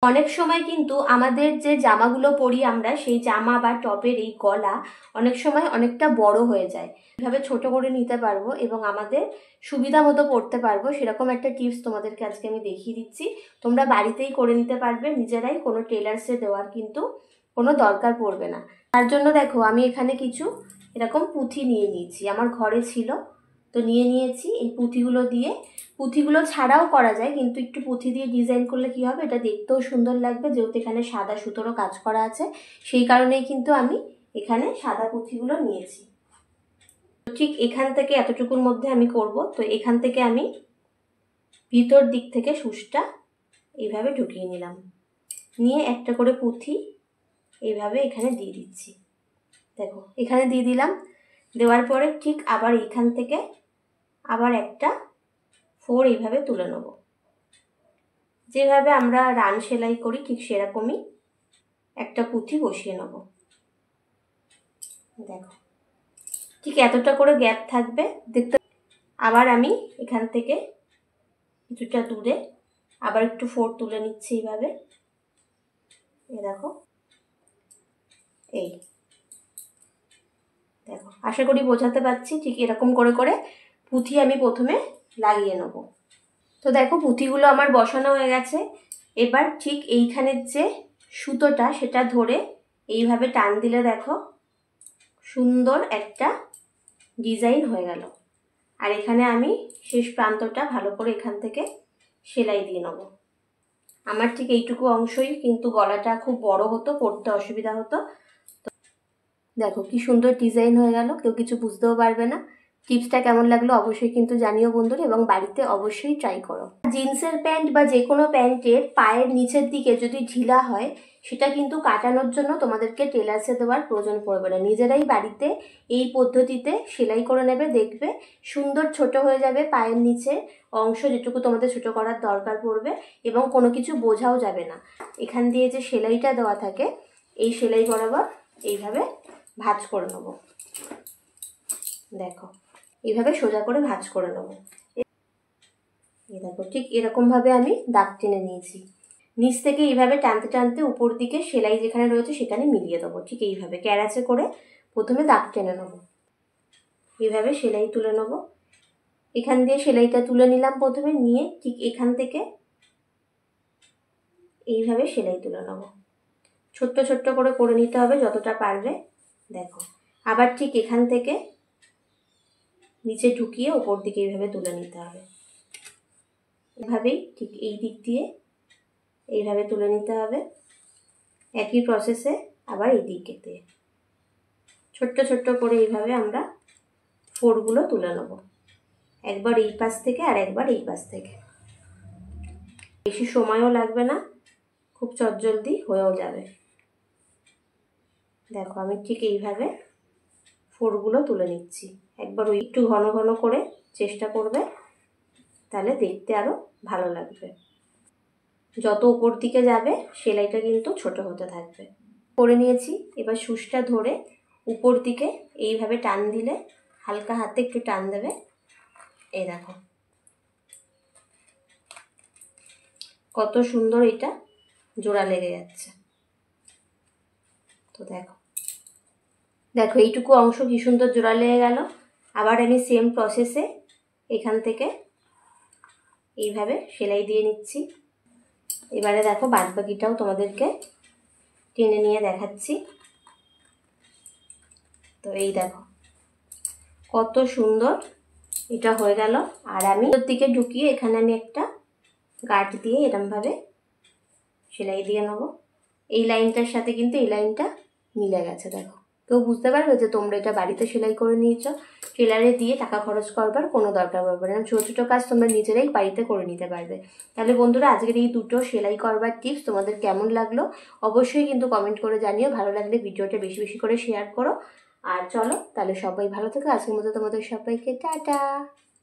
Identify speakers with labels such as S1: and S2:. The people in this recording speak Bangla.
S1: অনেক সময় কিন্তু আমাদের যে জামাগুলো পরি আমরা, সেই জামা বা টপের এই গলা অনেক সময় অনেকটা বড় হয়ে যায়। এভাবে ছোট করে নিতে পারবো এবং আমাদের সুবিধা মতো পরতে পারবো, সেরকম একটা টিপস তোমাদেরকে আজকে আমি দেখিয়ে দিচ্ছি। তোমরা বাড়িতেই করে নিতে পারবে নিজেরাই, কোনো টেলার্সে দেওয়ার কিন্তু কোনো দরকার পড়বে না। তার জন্য দেখো আমি এখানে কিছু এরকম পুঁথি নিয়ে নিয়েছি, আমার ঘরে ছিল তো নিয়ে নিয়েছি। এই পুঁথিগুলো দিয়ে, পুঁথিগুলো ছাড়াও করা যায়, কিন্তু একটু পুঁথি দিয়ে ডিজাইন করলে কি হবে, এটা দেখতেও সুন্দর লাগবে। যেহেতু এখানে সাদা সুতোরও কাজ করা আছে, সেই কারণেই কিন্তু আমি এখানে সাদা পুঁথিগুলো নিয়েছি। ঠিক এখান থেকে এতটুকুর মধ্যে আমি করব। তো এখান থেকে আমি ভিতর দিক থেকে সুচটা এইভাবে ঢুকিয়ে নিলাম, নিয়ে একটা করে পুঁথি এইভাবে এখানে দিয়ে দিচ্ছি। দেখো এখানে দিয়ে দিলাম। দেওয়ার পরে ঠিক আবার এইখান থেকে আবার একটা 4 এইভাবে তুলে নেব। যেভাবে আমরা রান সেলাই করি ঠিক সেরকমই একটা পুঁথি বসিয়ে নেব। দেখো ঠিক এতটা করে গ্যাপ থাকবে দেখতে। আবার আমি এখান থেকে কিছুটা দূরে আবার একটু 4 তুলে নিচ্ছি এইভাবে। দেখো এই দেখো, আশা করি বোঝাতে পারছি। ঠিক এরকম করে করে পুঁথি আমি প্রথমে লাগিয়ে নেব। তো দেখো পুঁথিগুলো আমার বসানো হয়ে গেছে। এবার ঠিক এইখানের যে সুতোটা সেটা ধরে এইভাবে টান দিলে দেখো সুন্দর একটা ডিজাইন হয়ে গেল। আর এখানে আমি শেষ প্রান্তটা ভালো করে এখান থেকে সেলাই দিয়ে নেব। আমার ঠিক এইটুকু অংশই কিন্তু গলাটা খুব বড় হতো, পরতে অসুবিধা হতো। দেখো কি সুন্দর ডিজাইন হয়ে গেল, কেউ কিছু বুঝতেও পারবে না। টিপসটা কেমন লাগলো অবশ্যই কিন্তু জানিও বন্ধুরা, এবং বাড়িতে অবশ্যই ট্রাই করো। জিন্সের প্যান্ট বা যে কোনো প্যান্টের পায়ের নিচের দিকে যদি ঢিলা হয়, সেটা কিন্তু কাটানোর জন্য তোমাদেরকে টেলার্সে দেওয়ার প্রয়োজন পড়বে না। নিজেরাই বাড়িতে এই পদ্ধতিতে সেলাই করে নেবে, দেখবে সুন্দর ছোট হয়ে যাবে পায়ের নিচে অংশ, যেটুকু তোমাদের ছোট করার দরকার পড়বে, এবং কোনো কিছু বোঝাও যাবে না। এখান দিয়ে যে সেলাইটা দেওয়া থাকে, এই সেলাই বরাবর এইভাবে ভাঁজ করে নেব। দেখো এইভাবে সোজা করে ভাঁজ করে নেব। এই দেখো ঠিক এরকমভাবে আমি দাগ টেনে নিয়েছি। নিচ থেকে এইভাবে টানতে টানতে উপর দিকে সেলাই যেখানে রয়েছে সেখানে মিলিয়ে দেবো। ঠিক এইভাবে ক্যারাচে করে প্রথমে দাগ টেনে নেব। এইভাবে সেলাই তুলে নেব। এখান দিয়ে সেলাইটা তুলে নিলাম প্রথমে, নিয়ে ঠিক এখান থেকে এইভাবে সেলাই তুলে নেব। ছোট্ট ছোট্ট করে নিতে হবে যতটা পারবে। দেখো আবার ঠিক এখান থেকে নিচে ঢুকিয়ে ওপর দিকে এইভাবে তুলে নিতে হবে। এভাবেই ঠিক এই দিক দিয়ে এইভাবে তুলে নিতে হবে। একই প্রসেসে আবার এই দিকে দিয়ে ছোট্ট ছোট্ট করে এইভাবে আমরা 4গুলো তুলে নেব। একবার এই পাশ থেকে আর একবার এই পাশ থেকে। বেশি সময়ও লাগবে না, খুব চটজলদি হয়েও যাবে। দেখো আমি ঠিক এইভাবে 4গুলো তুলে নিচ্ছি। একবার ওই একটু ঘন ঘন করে চেষ্টা করবে, তাহলে দেখতে আরও ভালো লাগবে। যত উপর দিকে যাবে সেলাইটা কিন্তু ছোট হতে থাকবে। করে নিয়েছি। এবার সুচটা ধরে উপর দিকে এইভাবে টান দিলে, হালকা হাতে একটু টান দেবে। এই দেখো কত সুন্দর এটা জোড়া লেগে যাচ্ছে। তো দেখো দেখো এইটুকু অংশ কি সুন্দর জোড়া লেগে গেল। আবার আমি সেম প্রসেসে এখান থেকে এইভাবে সেলাই দিয়ে নিচ্ছি। এবারে দেখো বাদ বাকিটাও তোমাদেরকে টেনে নিয়ে দেখাচ্ছি। তো এই দেখো কত সুন্দর এটা হয়ে গেল। আর আমি ওর দিকে ঢুকিয়ে এখানে আমি একটা গাঁট দিয়ে এরমভাবে সেলাই দিয়ে নেবো। এই লাইনটার সাথে কিন্তু এই লাইনটা মিলে গেছে। দেখো কেউ বুঝতে পারবে যে তোমরা এটা বাড়িতে সেলাই করে নিয়েছো, টেলারে দিয়ে টাকা খরচ করবার কোনো দরকার পড়বে না। ছোটো ছোটো কাজ তোমরা নিজেরাই বাড়িতে করে নিতে পারবে। তাহলে বন্ধুরা আজকের এই দুটো সেলাই করবার টিপস তোমাদের কেমন লাগলো অবশ্যই কিন্তু কমেন্ট করে জানিও। ভালো লাগলে ভিডিওটা বেশি বেশি করে শেয়ার করো। আর চলো তাহলে সবাই ভালো থেকো। আজকের মতো তোমাদের সবাইকে টাটা।